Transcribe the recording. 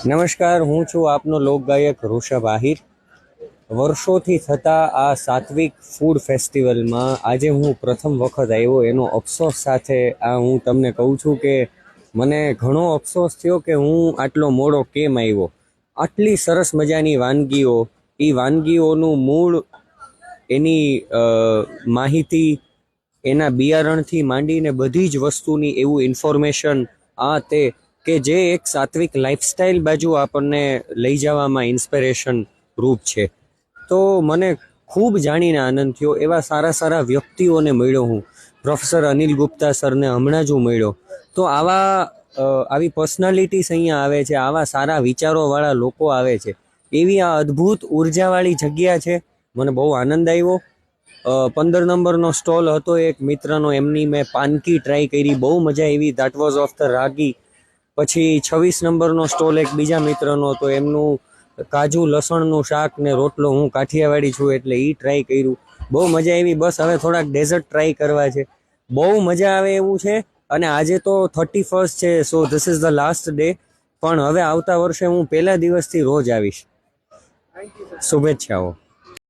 નમસ્કાર, હું છું આપનો લોકગાયક ઋષભ આહિર. વર્ષોથી થતા આ સાત્વિક ફૂડ ફેસ્ટિવલમાં આજે હું પ્રથમ વખત આવ્યો. એનો અફસોસ સાથે આ હું તમને કહું છું કે મને ઘણો અફસોસ થયો કે હું આટલો મોડો કેમ આવ્યો. આટલી સરસ મજાની વાનગીઓ, એ વાનગીઓનું મૂળ, એની માહિતી, એના બિયારણથી માંડીને બધી જ વસ્તુની એવું ઇન્ફોર્મેશન આ તે કે જે એક સાત્વિક લાઈફસ્ટાઈલ બાજુ આપણને લઈ જવામાં ઇન્સ્પિરેશન રૂપ છે. તો મને ખૂબ જાણીને આનંદ થયો. એવા સારા સારા વ્યક્તિઓને મળ્યો હું. પ્રોફેસર અનિલ ગુપ્તા સરને હમણાં જ હું મળ્યો. તો આવી પર્સનાલિટીસ અહીંયા આવે છે, આવા સારા વિચારોવાળા લોકો આવે છે. એવી આ અદ્ભુત ઉર્જાવાળી જગ્યા છે. મને બહુ આનંદ આવ્યો. 15 નંબરનો સ્ટોલ હતો એક મિત્રનો, એમની મેં પાનકી ટ્રાય કરી, બહુ મજા આવી. દેટ વોઝ ઓફ ધ રાગી. પછી 26 નંબરનો સ્ટોલ એક બીજા મિત્રનો હતો, એમનું કાજુ લસણનું શાક ને રોટલો. હું કાઠિયાવાડી છું એટલે એ ટ્રાય કર્યું, બહુ મજા આવી. બસ હવે થોડાક ડેઝર્ટ ટ્રાય કરવા છે. બહુ મજા આવે એવું છે. અને આજે તો 31st છે, so this is the last day. પણ હવે આવતા વર્ષે હું પહેલા દિવસથી રોજ આવીશ. શુભેચ્છાઓ.